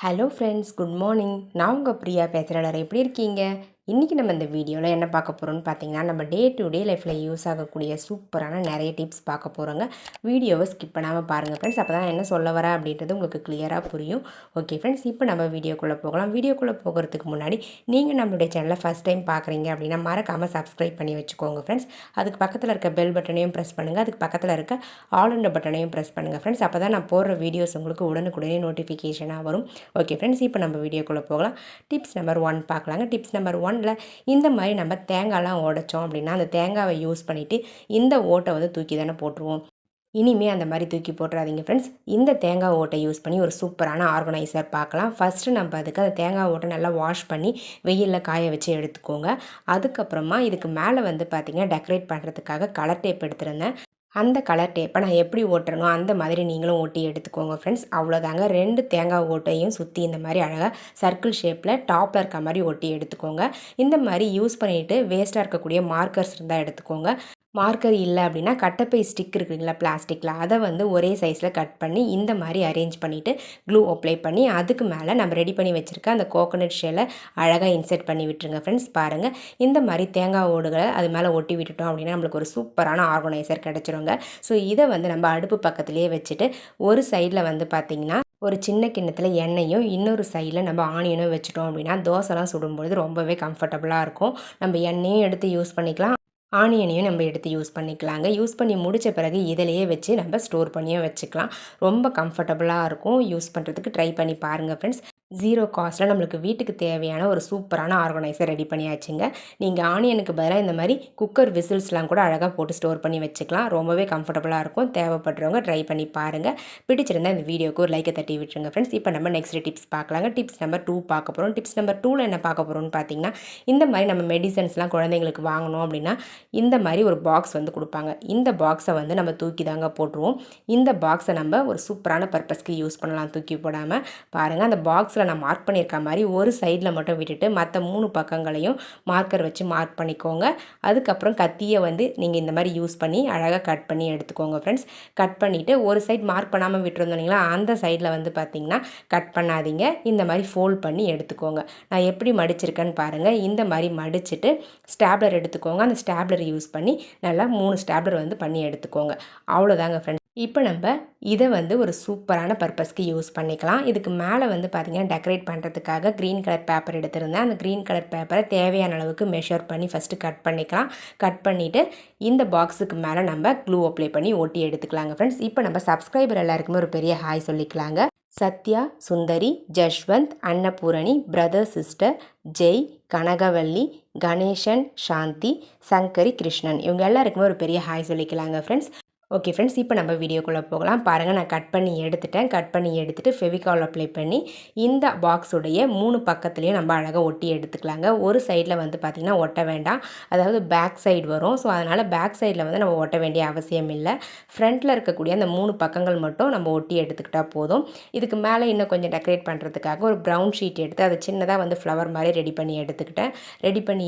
Hello friends, good morning. நான் உங்கள் பிரியா பேசுகிறேன். எல்லாரும் எப்படி இருக்கீங்க? இன்றைக்கி நம்ம இந்த வீடியோவில் என்ன பார்க்க போகிறோம்னு பார்த்தீங்கன்னா, நம்ம டே டு டே லைஃப்பில் யூஸ் ஆகக்கூடிய சூப்பரான நிறைய டிப்ஸ் பார்க்க போகிறோங்க. வீடியோவை ஸ்கிப் பண்ணாமல் பாருங்கள் ஃப்ரெண்ட்ஸ். அப்போ தான் என்ன சொல்ல வரேன் அப்படின்றது உங்களுக்கு கிளியராக புரியும். ஓகே ஃப்ரெண்ட்ஸ், இப்போ நம்ம வீடியோக்குள்ளே போகலாம். வீடியோக்குள்ளே போகிறதுக்கு முன்னாடி நீங்கள் நம்மளுடைய சேனலை ஃபஸ்ட் டைம் பார்க்குறீங்க அப்படின்னா மறக்காமல் சப்ஸ்கிரைப் பண்ணி வச்சுக்கோங்க ஃப்ரெண்ட்ஸ். அதுக்கு பக்கத்தில் இருக்க பெல் பட்டனையும் ப்ரெஸ் பண்ணுங்கள். அதுக்கு பக்கத்தில் இருக்க ஆல் என்ற பட்டனையும் ப்ரெஸ் பண்ணுங்கள் ஃப்ரெண்ட்ஸ். அப்போ தான் நான் போடுற வீடியோஸ் உங்களுக்கு உடனுக்குடனே நோட்டிஃபிகேஷனாக வரும். ஓகே ஃப்ரெண்ட்ஸ், இப்போ நம்ம வீடியோக்குள்ளே போகலாம். டிப்ஸ் நம்பர் 1 பார்க்கலாங்க. டிப்ஸ் நம்பர் 1 இந்த மாதிரி நம்ம தேங்காய்லாம் உடைச்சோம் அப்படின்னா அந்த தேங்காவை யூஸ் பண்ணிவிட்டு இந்த ஓட்டை வந்து தூக்கி தானே போட்டுருவோம். இனிமேல் அந்த மாதிரி தூக்கி போட்டுறாதீங்க ஃப்ரெண்ட்ஸ். இந்த தேங்காய் ஓட்டை யூஸ் பண்ணி ஒரு சூப்பரான ஆர்கனைசர் பார்க்கலாம். ஃபஸ்ட்டு நம்ம அதுக்கு அந்த தேங்காய் ஓட்டை நல்லா வாஷ் பண்ணி வெயிலில் காய வச்சு எடுத்துக்கோங்க. அதுக்கப்புறமா இதுக்கு மேலே வந்து பார்த்திங்கன்னா டெக்கரேட் பண்ணுறதுக்காக கலர் டேப் எடுத்துருந்தேன். அந்த கலர் டேப்பை நான் எப்படி ஓட்டுறனோ அந்த மாதிரி நீங்களும் ஓட்டி எடுத்துக்கோங்க ஃப்ரெண்ட்ஸ். அவ்வளோதாங்க. 2 தேங்காய் ஓட்டையும் சுற்றி இந்த மாதிரி அழகாக சர்க்கிள் ஷேப்பில் டாப்பில் இருக்க மாதிரி ஒட்டி எடுத்துக்கோங்க. இந்த மாதிரி யூஸ் பண்ணிவிட்டு வேஸ்ட்டாக இருக்கக்கூடிய மார்க்கர்ஸ் இருந்தால் எடுத்துக்கோங்க. மார்க்கர் இல்லை அப்படின்னா கட்டப்பை ஸ்டிக் இருக்குங்களா பிளாஸ்டிக்கில், அதை வந்து ஒரே சைஸில் கட் பண்ணி இந்த மாதிரி அரேஞ்ச் பண்ணிவிட்டு க்ளூ அப்ளை பண்ணி அதுக்கு மேலே நம்ம ரெடி பண்ணி வச்சுருக்க அந்த கோகோனட் ஷெல்லை அழகாக இன்செர்ட் பண்ணி விட்டுருங்க ஃப்ரெண்ட்ஸ். பாருங்கள், இந்த மாதிரி தேங்காய் ஓடுகளை அது மேலே ஒட்டி விட்டுட்டோம் அப்படின்னா நம்மளுக்கு ஒரு சூப்பரான ஆர்கனைசர் கிடச்சிருங்க. ஸோ இதை வந்து நம்ம அடுப்பு பக்கத்துலேயே வச்சுட்டு ஒரு சைடில் வந்து பார்த்திங்கன்னா ஒரு சின்ன கிண்ணத்தில் எண்ணெயும் இன்னொரு சைடில் நம்ம ஆனியனும் வச்சுட்டோம் அப்படின்னா தோசைலாம் சுடும்பொழுது ரொம்பவே கம்ஃபர்டபுளாக இருக்கும். நம்ம எண்ணெயும் எடுத்து யூஸ் பண்ணிக்கலாம், ஆனியனையும் நம்ம எடுத்து யூஸ் பண்ணிக்கலாங்க. யூஸ் பண்ணி முடித்த பிறகு இதிலையே வச்சு நம்ம ஸ்டோர் பண்ணியும் வச்சுக்கலாம். ரொம்ப கம்ஃபர்டபுளாக இருக்கும். யூஸ் பண்ணுறதுக்கு ட்ரை பண்ணி பாருங்கள் ஃப்ரெண்ட்ஸ். 0 காஸ்ட்டில் நம்மளுக்கு வீட்டுக்கு தேவையான ஒரு சூப்பரான ஆர்கனைசர் ரெடி பண்ணியாச்சுங்க. நீங்கள் ஆனியனுக்கு பதிலாக இந்த மாதிரி குக்கர் விசில்ஸ்லாம் கூட அழகாக போட்டு ஸ்டோர் பண்ணி வச்சுக்கலாம். ரொம்பவே கம்ஃபர்டபுளாக இருக்கும். தேவைப்படுறவங்க ட்ரை பண்ணி பாருங்கள். பிடிச்சிருந்தால் இந்த வீடியோக்கு ஒரு லைக்கை தட்டி விட்டுருங்க ஃப்ரெண்ட்ஸ். இப்போ நம்ம நெக்ஸ்ட் டிப்ஸ் பார்க்கலாங்க. டிப்ஸ் நம்பர் 2 பார்க்க போகிறோம். டிப்ஸ் நம்பர் 2ல் என்ன பார்க்க போகிறோம்னு பார்த்தீங்கன்னா, இந்த மாதிரி நம்ம மெடிசன்ஸ்லாம் குழந்தைங்களுக்கு வாங்கணும் அப்படின்னா இந்த மாதிரி ஒரு பாக்ஸ் வந்து கொடுப்பாங்க. இந்த பாக்ஸை வந்து நம்ம தூக்கி தாங்க போட்டுருவோம். இந்த பாக்ஸை நம்ம ஒரு சூப்பரான பர்பஸ்க்கு யூஸ் பண்ணலாம் தூக்கி போடாமல். பாருங்கள், அந்த பாக்ஸில் நான் மார்க் பண்ணியிருக்க மாதிரி ஒரு சைடில் மட்டும் விட்டுட்டு மற்ற 3 பக்கங்களையும் மார்க்கர் வச்சு மார்க் பண்ணிக்கோங்க. அதுக்கப்புறம் கத்தியை வந்து நீங்கள் இந்த மாதிரி யூஸ் பண்ணி அழகாக கட் பண்ணி எடுத்துக்கோங்க ஃப்ரெண்ட்ஸ். கட் பண்ணிவிட்டு ஒரு சைட் மார்க் பண்ணாமல் விட்டுருந்தோங்களா, அந்த சைடில் வந்து பார்த்திங்கன்னா கட் பண்ணாதீங்க, இந்த மாதிரி ஃபோல்ட் பண்ணி எடுத்துக்கோங்க. நான் எப்படி மடிச்சிருக்கேன்னு பாருங்கள். இந்த மாதிரி மடிச்சுட்டு ஸ்டாப்லர் எடுத்துக்கோங்க. அந்த ஸ்டாப்லர் யூஸ் பண்ணி நல்லா 3 ஸ்டாப்லர் வந்து பண்ணி எடுத்துக்கோங்க. அவ்வளோதாங்க ஃப்ரெண்ட்ஸ். இப்போ நம்ம இதை வந்து ஒரு சூப்பரான பர்பஸ்க்கு யூஸ் பண்ணிக்கலாம். இதுக்கு மேலே வந்து பார்த்திங்கன்னா டெக்கரேட் பண்ணுறதுக்காக க்ரீன் கலர் பேப்பர் எடுத்திருந்தேன். அந்த க்ரீன் கலர் பேப்பரை தேவையான அளவுக்கு மெஷர் பண்ணி ஃபஸ்ட்டு கட் பண்ணிக்கலாம். கட் பண்ணிவிட்டு இந்த பாக்ஸுக்கு மேலே நம்ம க்ளூ அப்ளை பண்ணி ஒட்டி எடுத்துக்கலாங்க ஃப்ரெண்ட்ஸ். இப்போ நம்ம சப்ஸ்கிரைபர் எல்லாருக்குமே ஒரு பெரிய ஹாய் சொல்லிக்கலாங்க. சத்யா, சுந்தரி, ஜஷ்வந்த், அன்னபூரணி, பிரதர், சிஸ்டர், ஜெய், கனகவல்லி, கணேசன், சாந்தி, சங்கரி, கிருஷ்ணன், இவங்க எல்லாருக்குமே ஒரு பெரிய ஹாய் சொல்லிக்கலாங்க ஃப்ரெண்ட்ஸ். ஓகே ஃப்ரெண்ட்ஸ், இப்போ நம்ம வீடியோக்குள்ளே போகலாம். பாருங்கள், நான் கட் பண்ணி எடுத்துகிட்டு ஃபெவிகால் அப்ளை பண்ணி இந்த பாக்ஸுடைய 3 பக்கத்துலேயும் நம்ம அழகாக ஒட்டி எடுத்துக்கலாங்க. ஒரு சைடில் வந்து பார்த்திங்கன்னா ஒட்ட வேண்டாம், அதாவது பேக் சைடு வரும். ஸோ அதனால் பேக் சைடில் வந்து நம்ம ஒட்ட வேண்டிய அவசியம் இல்லை. ஃப்ரண்ட்டில் இருக்கக்கூடிய அந்த 3 பக்கங்கள் மட்டும் நம்ம ஒட்டி எடுத்துக்கிட்டால் போதும். இதுக்கு மேலே இன்னும் கொஞ்சம் டெக்கரேட் பண்ணுறதுக்காக ஒரு ப்ரௌன் ஷீட் எடுத்து அதை சின்னதாக வந்து ஃப்ளவர் மாதிரி ரெடி பண்ணி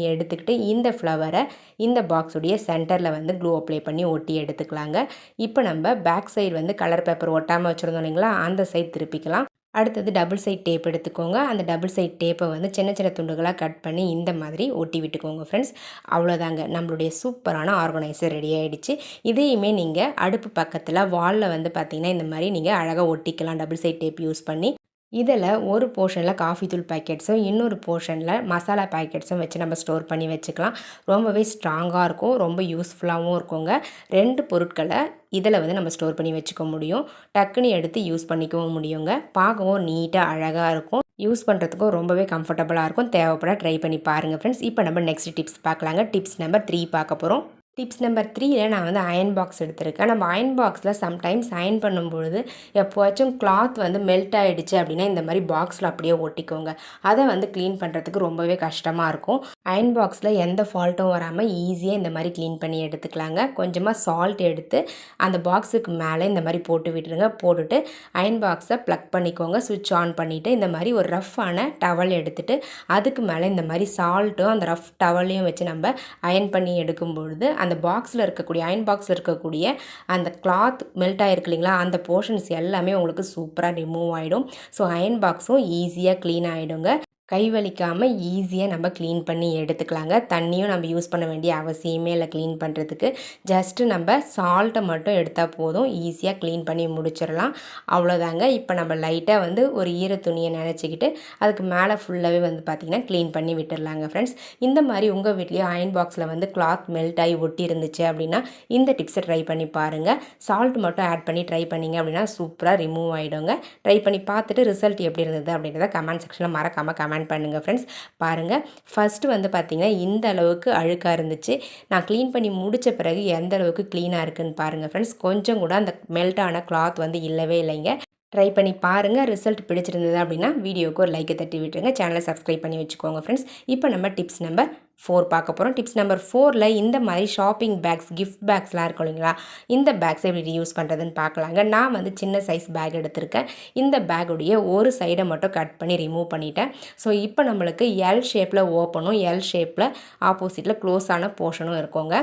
எடுத்துக்கிட்டு இந்த ஃப்ளவரை இந்த பாக்ஸுடைய சென்டரில் வந்து க்ளூ அப்ளை பண்ணி ஒட்டி எடுத்துக்கலாங்க. இப்போ நம்ம பேக் சைடு வந்து கலர் பேப்பர் ஒட்டாமல் வச்சுருந்தோம் இல்லைங்களா, அந்த சைடு திருப்பிக்கலாம். அடுத்தது டபுள் சைட் டேப் எடுத்துக்கோங்க. அந்த டபுள் சைட் டேப்பை வந்து சின்ன சின்ன துண்டுகளாக கட் பண்ணி இந்த மாதிரி ஒட்டி விட்டுக்கோங்க ஃப்ரெண்ட்ஸ். அவ்வளோதாங்க, நம்மளுடைய சூப்பரான ஆர்கனைசர் ரெடி ஆகிடுச்சு. இதையுமே நீங்கள் அடுப்பு பக்கத்தில் வாலில் வந்து பார்த்திங்கன்னா இந்த மாதிரி நீங்கள் அழகாக ஒட்டிக்கலாம் டபுள் சைட் டேப் யூஸ் பண்ணி. இதில் ஒரு போர்ஷனில் காஃபி தூள் பேக்கெட்ஸும் இன்னொரு போர்ஷனில் மசாலா பேக்கெட்ஸும் வச்சு நம்ம ஸ்டோர் பண்ணி வச்சுக்கலாம். ரொம்பவே ஸ்ட்ராங்காக இருக்கும், ரொம்ப யூஸ்ஃபுல்லாகவும் இருக்குங்க. 2 பொருட்களை இதில் வந்து நம்ம ஸ்டோர் பண்ணி வச்சுக்க முடியும். டக்குன்னு எடுத்து யூஸ் பண்ணிக்கவும் முடியுங்க. பார்க்கவும் நீட்டாக அழகாக இருக்கும். யூஸ் பண்ணுறதுக்கும் ரொம்பவே கம்ஃபர்டபுளாக இருக்கும். தேவைப்பட ட்ரை பண்ணி பாருங்கள் ஃப்ரெண்ட்ஸ். இப்போ நம்ம நெக்ஸ்ட் டிப்ஸ் பார்க்கலாங்க. டிப்ஸ் நம்பர் 3 பார்க்க போகிறோம். டிப்ஸ் நம்பர் 3ல் நான் வந்து அயன் பாக்ஸ் எடுத்திருக்கேன். நம்ம அயன் பாக்ஸில் சம்டைம்ஸ் அயன் பண்ணும்பொழுது எப்போச்சும் கிளாத் வந்து மெல்ட் ஆகிடுச்சு அப்படின்னா இந்த மாதிரி பாக்ஸில் அப்படியே ஒட்டிக்கோங்க. அதை வந்து க்ளீன் பண்ணுறதுக்கு ரொம்பவே கஷ்டமாக இருக்கும். அயன் பாக்ஸில் எந்த ஃபால்ட்டும் வராமல் ஈஸியாக இந்த மாதிரி க்ளீன் பண்ணி எடுத்துக்கலாங்க. கொஞ்சமாக சால்ட் எடுத்து அந்த பாக்ஸுக்கு மேலே இந்த மாதிரி போட்டு விட்டுருங்க. போட்டுட்டு அயன் பாக்ஸை ப்ளக் பண்ணிக்கோங்க. சுவிட்ச் ஆன் பண்ணிவிட்டு இந்த மாதிரி ஒரு ரஃப்பான டவல் எடுத்துகிட்டு அதுக்கு மேலே இந்த மாதிரி சால்ட்டும் அந்த ரஃப் டவலையும் வச்சு நம்ம அயன் பண்ணி எடுக்கும் பொழுது அந்த பாக்ஸில் இருக்கக்கூடிய அயன் பாக்ஸில் இருக்கக்கூடிய அந்த கிளாத் மெல்ட் ஆகிருக்கு இல்லைங்களா, அந்த போர்ஷன்ஸ் எல்லாமே உங்களுக்கு சூப்பராக ரிமூவ் ஆகிடும். ஸோ அயன் பாக்ஸும் ஈஸியாக க்ளீன் ஆகிடுங்க. கை வலிக்காமல் ஈஸியாக நம்ம க்ளீன் பண்ணி எடுத்துக்கலாங்க. தண்ணியும் நம்ம யூஸ் பண்ண வேண்டிய அவசியமே இல்லை க்ளீன் பண்ணுறதுக்கு. ஜஸ்ட்டு நம்ம சால்ட்டை மட்டும் எடுத்தால் போதும், ஈஸியாக க்ளீன் பண்ணி முடிச்சிடலாம். அவ்வளோதாங்க. இப்போ நம்ம லைட்டாக வந்து ஒரு ஈர துணியை நினச்சிக்கிட்டு அதுக்கு மேலே ஃபுல்லாகவே வந்து பார்த்திங்கன்னா க்ளீன் பண்ணி விட்டுடலாங்க ஃப்ரெண்ட்ஸ். இந்த மாதிரி உங்கள் வீட்லேயும் அயன் பாக்ஸில் வந்து கிளாத் மெல்ட் ஆகி ஒட்டி இருந்துச்சு அப்படின்னா இந்த டிப்ஸை ட்ரை பண்ணி பாருங்கள். சால்ட் மட்டும் ஆட் பண்ணி ட்ரை பண்ணிங்க அப்படின்னா சூப்பராக ரிமூவ் ஆகிடுங்க. ட்ரை பண்ணி பார்த்துட்டு ரிசல்ட் எப்படி இருந்தது அப்படின்றத கமெண்ட் செக்ஷனில் மறக்காமல் கமெண்ட் பண்ணுங்கள் ஃப்ரெண்ட்ஸ். பாருங்கள், ஃபஸ்ட்டு வந்து பார்த்திங்கன்னா இந்த அளவுக்கு அழுக்காக இருந்துச்சு. நான் க்ளீன் பண்ணி முடித்த பிறகு எந்த அளவுக்கு க்ளீனாக இருக்குதுன்னு பாருங்கள் ஃப்ரெண்ட்ஸ். கொஞ்சம் கூட அந்த மெல்ட்டான கிளாத் வந்து இல்லவே இல்லைங்க. ட்ரை பண்ணி பாருங்கள். ரிசல்ட் பிடிச்சிருந்தது அப்படின்னா வீடியோவுக்கு ஒரு லைக்கை தட்டி விட்டுருங்க. சேனலை சப்ஸ்கிரைப் பண்ணி வச்சுக்கோங்க ஃப்ரெண்ட்ஸ். இப்போ நம்ம டிப்ஸ் நம்பர் 4 பார்க்க போகிறோம். டிப்ஸ் நம்பர் 4ல் இந்த மாதிரி ஷாப்பிங் பேக்ஸ், கிஃப்ட் பேக்ஸ்லாம் இருக்கும் இல்லைங்களா, இந்த பேக்ஸை எப்படி யூஸ் பண்ணுறதுன்னு பார்க்கலாங்க. நான் வந்து சின்ன சைஸ் பேக் எடுத்திருக்கேன். இந்த பேக்குடைய ஒரு சைடை மட்டும் கட் பண்ணி ரிமூவ் பண்ணிட்டேன். ஸோ இப்போ நம்மளுக்கு எல் ஷேப்பில் ஓப்பனும் எல் ஷேப்பில் ஆப்போசிட்டில் க்ளோஸ் ஆன போர்ஷனும் இருக்குங்க.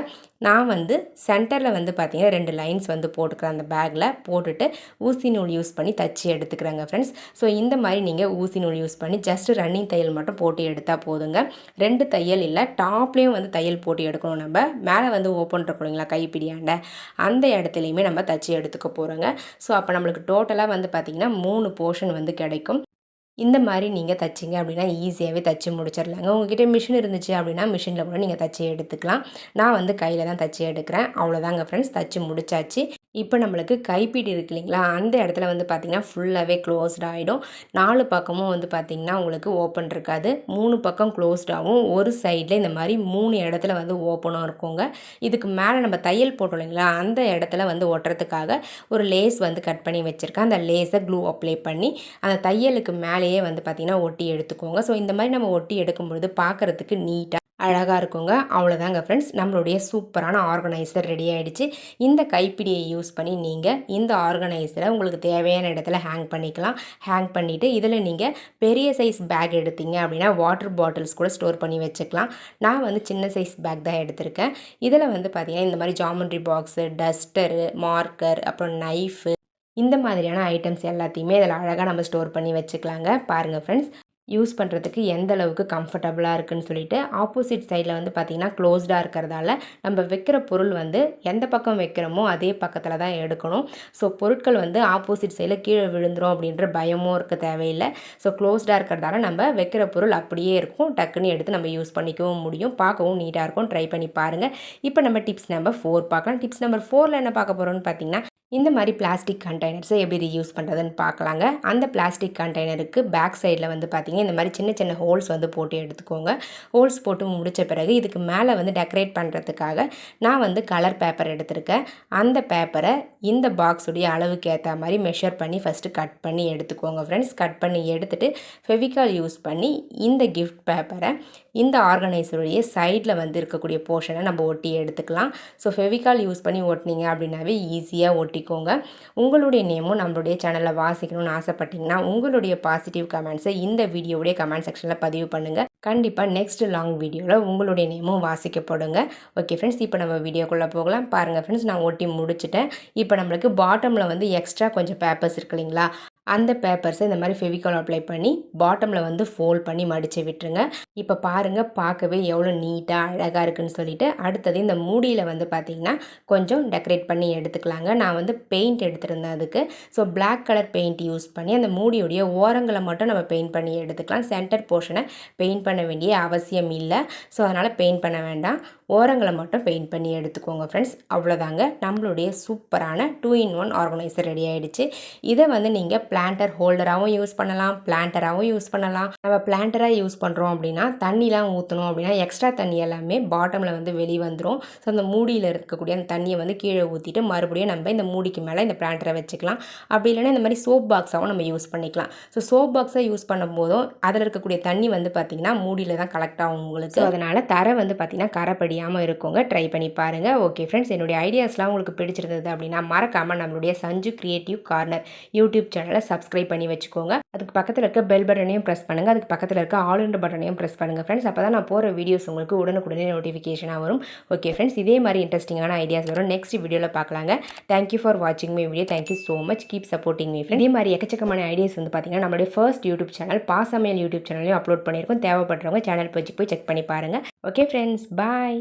நான் வந்து சென்டரில் வந்து பார்த்திங்கன்னா 2 லைன்ஸ் வந்து போட்டுக்கிறேன். அந்த பேக்கில் போட்டுட்டு ஊசி நூல் யூஸ் பண்ணி தச்சு எடுத்துக்கிறேங்க ஃப்ரெண்ட்ஸ். ஸோ இந்த மாதிரி நீங்கள் ஊசி நூல் யூஸ் பண்ணி ஜஸ்ட் ரன்னிங் தையல் மட்டும் போட்டு எடுத்தால் போதுங்க. 2 தையல் இல்லை, டாப்லேயும் வந்து தையல் போட்டு எடுக்கணும். நம்ம மேலே வந்து ஓப்பன் இருக்கும் இல்லைங்களா கைப்பிடியாண்ட, அந்த இடத்துலையுமே நம்ம தச்சு எடுத்துக்க போகிறோங்க. ஸோ அப்போ நம்மளுக்கு டோட்டலாக வந்து பார்த்திங்கன்னா 3 போர்ஷன் வந்து கிடைக்கும். இந்த மாதிரி நீங்கள் தைச்சிங்க அப்படின்னா ஈஸியாகவே தைச்சி முடிச்சிடலாங்க. உங்கள்கிட்ட மிஷின் இருந்துச்சு அப்படின்னா மிஷினில் கூட நீங்கள் தைச்சி எடுத்துக்கலாம். நான் வந்து கையில் தான் தைச்சி எடுக்கிறேன். அவ்வளோதாங்க ஃப்ரெண்ட்ஸ், தைச்சி முடிச்சாச்சு. இப்போ நம்மளுக்கு கைப்பிடி இருக்கு இல்லைங்களா, அந்த இடத்துல வந்து பார்த்திங்கன்னா ஃபுல்லாகவே க்ளோஸ்ட் ஆகிடும். 4 பக்கமும் வந்து பார்த்திங்கன்னா உங்களுக்கு ஓப்பன் இருக்காது. 3 பக்கம் க்ளோஸ்டாகவும் ஒரு சைடில் இந்த மாதிரி 3 இடத்துல வந்து ஓப்பனும் இருக்குங்க. இதுக்கு மேலே நம்ம தையல் போட்டோம் இல்லைங்களா, அந்த இடத்துல வந்து ஒட்டுறதுக்காக ஒரு லேஸ் வந்து கட் பண்ணி வச்சுருக்கேன். அந்த லேஸை க்ளூ அப்ளை பண்ணி அந்த தையலுக்கு மேலேயே வந்து பார்த்திங்கன்னா ஒட்டி எடுத்துக்கோங்க. ஸோ இந்த மாதிரி நம்ம ஒட்டி எடுக்கும்பொழுது பார்க்குறதுக்கு நீட்டாக அழகாக இருக்குங்க. அவ்வளோதாங்க ஃப்ரெண்ட்ஸ், நம்மளுடைய சூப்பரான ஆர்கனைசர் ரெடி ஆகிடுச்சு. இந்த கைப்பிடியை யூஸ் பண்ணி நீங்கள் இந்த ஆர்கனைசரை உங்களுக்கு தேவையான இடத்துல ஹேங் பண்ணிக்கலாம். ஹேங் பண்ணிவிட்டு இதில் நீங்கள் பெரிய சைஸ் பேக் எடுத்தீங்க அப்படின்னா வாட்டர் பாட்டில்ஸ் கூட ஸ்டோர் பண்ணி வச்சுக்கலாம். நான் வந்து சின்ன சைஸ் பேக் தான் எடுத்திருக்கேன். இதில் வந்து பார்த்திங்கன்னா இந்த மாதிரி ஜாமெண்ட்ரி பாக்ஸு, டஸ்டரு, மார்க்கர், அப்புறம் நைஃபு, இந்த மாதிரியான ஐட்டம்ஸ் எல்லாத்தையுமே இதில் அழகாக நம்ம ஸ்டோர் பண்ணி வச்சுக்கலாங்க. பாருங்கள் ஃப்ரெண்ட்ஸ், யூஸ் பண்ணுறதுக்கு எந்த அளவுக்கு கம்ஃபர்டபுளாக இருக்குதுன்னு சொல்லிட்டு. ஆப்போசிட் சைடில் வந்து பார்த்திங்கன்னா க்ளோஸ்டாக இருக்கிறதால நம்ம வைக்கிற பொருள் வந்து எந்த பக்கம் வைக்கிறோமோ அதே பக்கத்தில் தான் எடுக்கணும். ஸோ பொருட்கள் வந்து ஆப்போசிட் சைடில் கீழே விழுந்துரும் அப்படின்ற பயமும் இருக்க தேவையில்லை. ஸோ க்ளோஸ்டாக இருக்கிறதால நம்ம வைக்கிற பொருள் அப்படியே இருக்கும், டக்குன்னு எடுத்து நம்ம யூஸ் பண்ணிக்கவும் முடியும், பார்க்கவும் நீட்டாக இருக்கும். ட்ரை பண்ணி பாருங்கள். இப்போ நம்ம டிப்ஸ் நம்பர் 4 பார்க்கலாம். டிப்ஸ் நம்பர் 4ல் என்ன பார்க்க போகிறோம்னு பார்த்திங்கன்னா இந்த மாதிரி பிளாஸ்டிக் கண்டெய்னர்ஸை எப்படி ரீயூஸ் பண்ணுறதுன்னு பார்க்கலாங்க. அந்த பிளாஸ்டிக் கண்டெய்னருக்கு பேக் சைடில் வந்து பார்த்திங்கன்னா இந்த மாதிரி சின்ன சின்ன ஹோல்ஸ் வந்து போட்டு எடுத்துக்கோங்க. ஹோல்ஸ் போட்டு முடித்த பிறகு இதுக்கு மேலே வந்து டெக்கரேட் பண்ணுறதுக்காக நான் வந்து கலர் பேப்பர் எடுத்திருக்கேன். அந்த பேப்பரை இந்த பாக்ஸுடைய அளவுக்கு ஏற்ற மாதிரி மெஷர் பண்ணி ஃபஸ்ட்டு கட் பண்ணி எடுத்துக்கோங்க ஃப்ரெண்ட்ஸ். கட் பண்ணி எடுத்துகிட்டு ஃபெவிகால் யூஸ் பண்ணி இந்த கிஃப்ட் பேப்பரை இந்த ஆர்கனைசருடைய சைடில் வந்து இருக்கக்கூடிய போர்ஷனை நம்ம ஒட்டி எடுத்துக்கலாம். ஸோ ஃபெவிகால் யூஸ் பண்ணி ஒட்டினீங்க அப்படின்னாவே ஈஸியாக ஒட்டிக்கோங்க. உங்களுடைய நேமும் நம்மளுடைய சேனலில் வாசிக்கணும்னு ஆசைப்பட்டீங்கன்னா உங்களுடைய பாசிட்டிவ் கமெண்ட்ஸை இந்த வீடியோவுடைய கமெண்ட் செக்ஷனில் பதிவு பண்ணுங்கள். கண்டிப்பாக நெக்ஸ்ட் லாங் வீடியோவில் உங்களுடைய நேமும் வாசிக்கப்படுங்க. ஓகே ஃப்ரெண்ட்ஸ், இப்போ நம்ம வீடியோக்குள்ளே போகலாம். பாருங்கள் ஃப்ரெண்ட்ஸ், நான் ஒட்டி முடிச்சுட்டேன். இப்போ நம்மளுக்கு பாட்டமில் வந்து எக்ஸ்ட்ரா கொஞ்சம் பேப்பர்ஸ் இருக்கு இல்லைங்களா, அந்த பேப்பர்ஸை இந்த மாதிரி ஃபெவிகால் அப்ளை பண்ணி பாட்டமில் வந்து ஃபோல்ட் பண்ணி மடித்து விட்டுருங்க. இப்போ பாருங்கள், பார்க்கவே எவ்வளோ நீட்டாக அழகாக இருக்குதுன்னு சொல்லிட்டு. அடுத்தது இந்த மூடியில் வந்து பார்த்திங்கன்னா கொஞ்சம் டெக்கரேட் பண்ணி எடுத்துக்கலாங்க. நான் வந்து பெயிண்ட் எடுத்துருந்தேன் அதுக்கு. So black colour paint use பண்ணி அந்த மூடியுடைய ஓரங்களை மட்டும் நம்ம பெயிண்ட் பண்ணி எடுத்துக்கலாம். சென்டர் போர்ஷனை பெயிண்ட் பண்ண வேண்டிய அவசியம் இல்லை. ஸோ அதனால் பெயிண்ட் பண்ண வேண்டாம், ஓரங்களை மட்டும் பெயிண்ட் பண்ணி எடுத்துக்கோங்க ஃப்ரெண்ட்ஸ். அவ்வளோதாங்க, நம்மளுடைய சூப்பரான 2-in-1 ஆர்கனைசர் ரெடி ஆகிடுச்சு. இதை வந்து நீங்கள் பிளான்டர் ஹோல்டராகவும் யூஸ் பண்ணலாம், பிளான்டராகவும் யூஸ் பண்ணலாம். நம்ம பிளான்டராக யூஸ் பண்ணுறோம் அப்படின்னா தண்ணிலாம் ஊற்றணும் அப்படின்னா எக்ஸ்ட்ரா தண்ணி எல்லாமே பாட்டமில் வந்து வெளியே வந்துடும். ஸோ அந்த மூடியில் இருக்கக்கூடிய அந்த தண்ணியை வந்து கீழே ஊற்றிட்டு மறுபடியும் நம்ம இந்த மூடிக்கு மேலே இந்த பிளான்டரை வச்சுக்கலாம். அப்படி இல்லைன்னா இந்த மாதிரி சோப் பாக்ஸாகவும் நம்ம யூஸ் பண்ணிக்கலாம். ஸோ சோப் பாக்ஸை யூஸ் பண்ணும்போதும் அதில் இருக்கக்கூடிய தண்ணி வந்து பார்த்திங்கன்னா மூடியில் தான் கலெக்ட் ஆகும் உங்களுக்கு. ஸோ அதனால் தரை வந்து பார்த்திங்கன்னா கரைப்படி தெரியாமல் இருக்குங்க. ட்ரை பண்ணி பாருங்கள். ஓகே ஃப்ரெண்ட்ஸ், என்னுடைய ஐடியாஸ்லாம் உங்களுக்கு பிடிச்சிருந்தது அப்படின்னா மறக்காமல் நம்மளுடைய சஞ்சு கிரியேட்டிவ் கார்னர் யூடியூப் சேனலை சப்ஸ்கிரைப் பண்ணி வச்சுக்கோங்க. அதுக்கு பக்கத்தில் இருக்க பெல் பட்டனையும் ப்ரெஸ் பண்ணுங்கள். அதுக்கு பக்கத்தில் இருக்க ஆல் இன் பட்டனையும் ப்ரெஸ் பண்ணுங்கள் ஃப்ரெண்ட்ஸ். அப்போ தான் நான் போகிற வீடியோஸ் உங்களுக்கு உடனுக்குடனே நோட்டிஃபிகேஷனாக வரும். ஓகே ஃப்ரெண்ட்ஸ், இதே மாதிரி இன்ட்ரெஸ்டிங்கான ஐடியாஸ் வரும் நெக்ஸ்ட் வீடியோவில் பார்க்கலாங்க. தேங்க்யூ ஃபார் வாட்சிங் my video. Thank you so much. Keep supporting me friend. இதே மாதிரி எக்கச்சக்கமான ஐடியாஸ் வந்து பார்த்தீங்கன்னா நம்மளுடைய ஃபர்ஸ்ட் யூடியூப் சேனல் பாசமையல் யூடியூப் சேனலையும் அப்லோட் பண்ணியிருக்கோம். தேவைப்படுறவங்க சேனல் போய் செக் பண்ணி பாருங்கள். ஓகே ஃப்ரெண்ட்ஸ், பாய்.